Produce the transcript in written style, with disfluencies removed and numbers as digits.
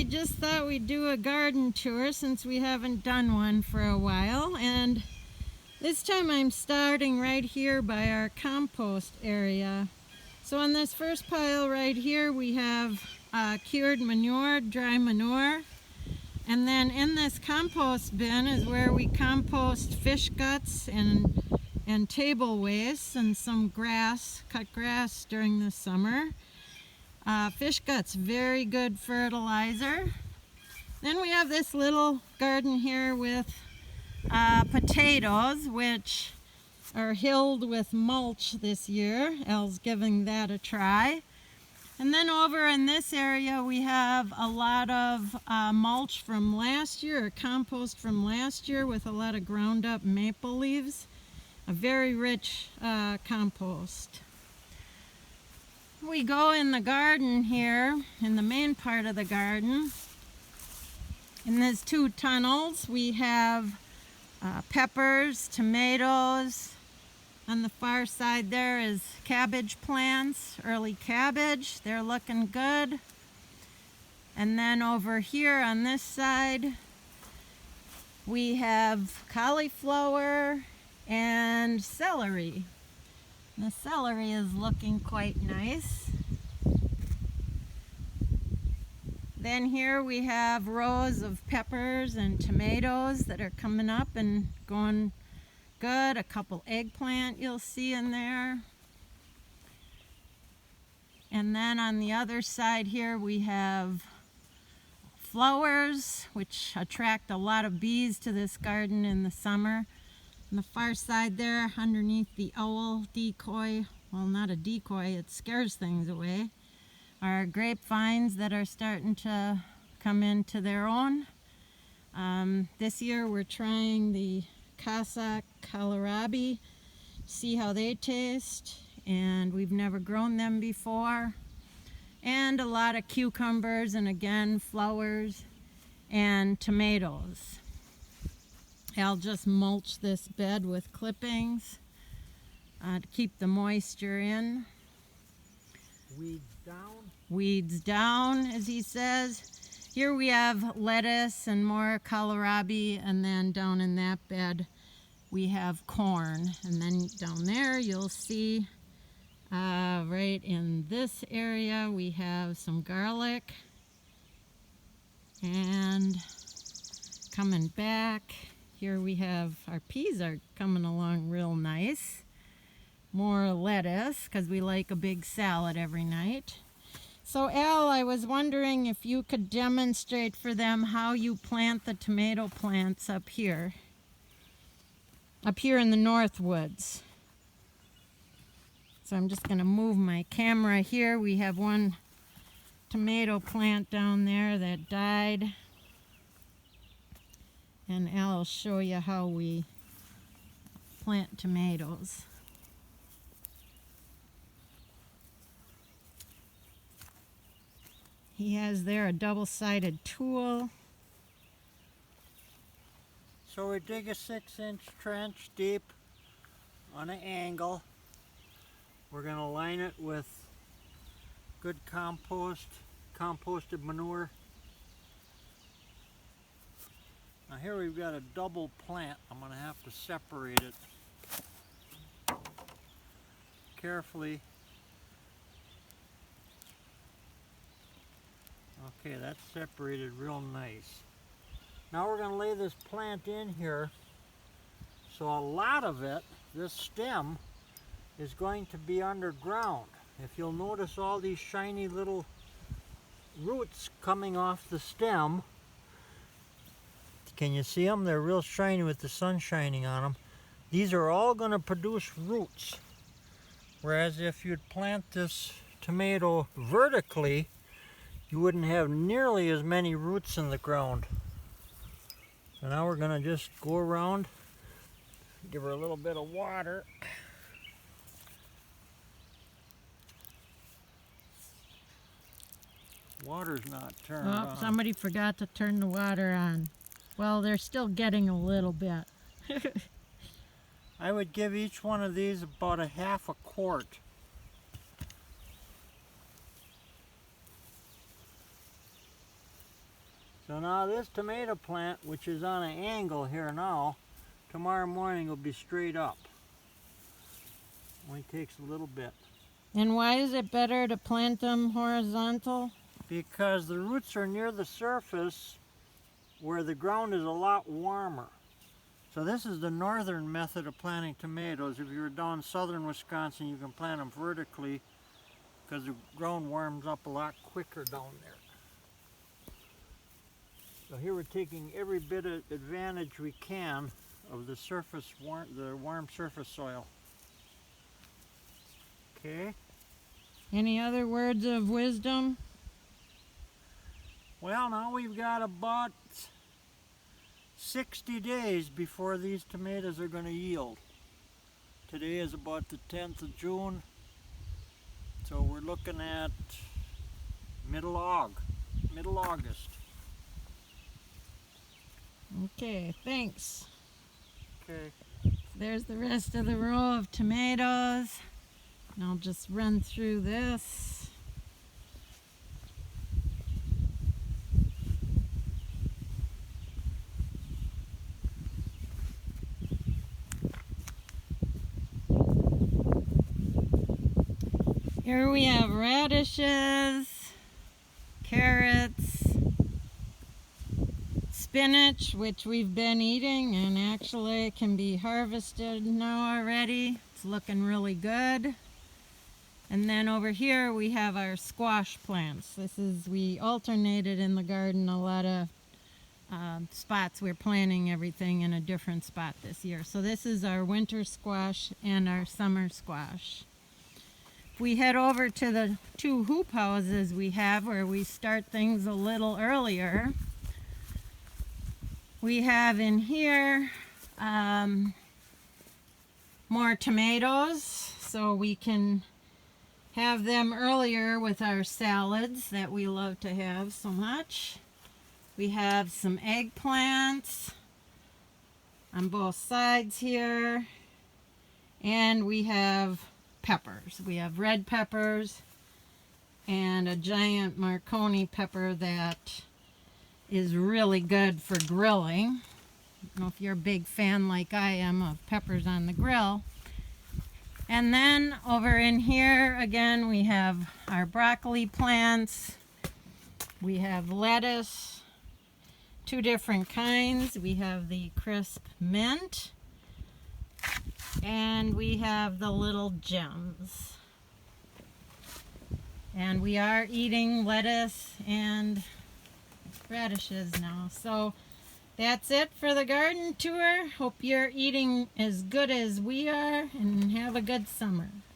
just thought we'd do a garden tour since we haven't done one for a while, and this time I'm starting right here by our compost area. So on this first pile right here we have cured manure, dry manure, and then in this compost bin is where we compost fish guts and table waste and some grass, cut grass during the summer. Fish guts, very good fertilizer. Then we have this little garden here with potatoes, which are hilled with mulch this year. Elle's giving that a try. And then over in this area we have a lot of mulch from last year, or compost from last year, with a lot of ground up maple leaves. A very rich compost. We go in the garden here, in the main part of the garden. In these two tunnels we have peppers, tomatoes. On the far side there is cabbage plants, early cabbage. They're looking good. And then over here on this side we have cauliflower and celery. The celery is looking quite nice. Then here we have rows of peppers and tomatoes that are coming up and going good. A couple eggplant you'll see in there. And then on the other side here we have flowers, which attract a lot of bees to this garden in the summer. On the far side there, underneath the owl decoy, well, not a decoy, it scares things away, are grapevines that are starting to come into their own. This year we're trying the Casa kohlrabi, see how they taste, and we've never grown them before. And a lot of cucumbers, and again flowers and tomatoes. I'll just mulch this bed with clippings to keep the moisture in. Weeds down. Weeds down, as he says. Here we have lettuce and more kohlrabi, and then down in that bed we have corn. And then down there you'll see right in this area we have some garlic. And coming back, here we have our peas are coming along real nice. More lettuce, because we like a big salad every night. So Al, I was wondering if you could demonstrate for them how you plant the tomato plants up here in the North Woods. So I'm just going to move my camera here. We have one tomato plant down there that died. And Al will show you how we plant tomatoes. He has there a double-sided tool. So we dig a 6-inch trench deep on an angle. We're going to line it with good composted manure. Now here we've got a double plant. I'm going to have to separate it carefully. Okay, that's separated real nice. Now we're going to lay this plant in here. So a lot of it, this stem, is going to be underground. If you'll notice all these shiny little roots coming off the stem, can you see them? They're real shiny with the sun shining on them. These are all going to produce roots. Whereas if you'd plant this tomato vertically, you wouldn't have nearly as many roots in the ground. So now we're going to just go around, give her a little bit of water. Water's not turned on. Somebody forgot to turn the water on. Well, they're still getting a little bit. I would give each one of these about a half a quart. So now this tomato plant, which is on an angle here now, tomorrow morning will be straight up. Only takes a little bit. And why is it better to plant them horizontal? Because the roots are near the surface where the ground is a lot warmer. So this is the northern method of planting tomatoes. If you're down southern Wisconsin, you can plant them vertically because the ground warms up a lot quicker down there. So here we're taking every bit of advantage we can of the warm surface soil. Okay. Any other words of wisdom? Well, now we've got about 60 days before these tomatoes are going to yield. Today is about the 10th of June, so we're looking at middle August. Okay, thanks. Okay. There's the rest of the row of tomatoes. And I'll just run through this. Here we have radishes, carrots, spinach, which we've been eating, and actually it can be harvested now already. It's looking really good. And then over here we have our squash plants. We alternated in the garden a lot of spots. We're planting everything in a different spot this year. So this is our winter squash and our summer squash. If we head over to the two hoop houses we have where we start things a little earlier, we have in here more tomatoes, so we can have them earlier with our salads that we love to have so much. We have some eggplants on both sides here, and we have peppers. We have red peppers and a giant Marconi pepper that is really good for grilling. I don't know if you're a big fan like I am of peppers on the grill. And then over in here again we have our broccoli plants. We have lettuce, two different kinds. We have the crisp mint and we have the little gems. And we are eating lettuce and radishes now. So that's it for the garden tour. Hope you're eating as good as we are and have a good summer.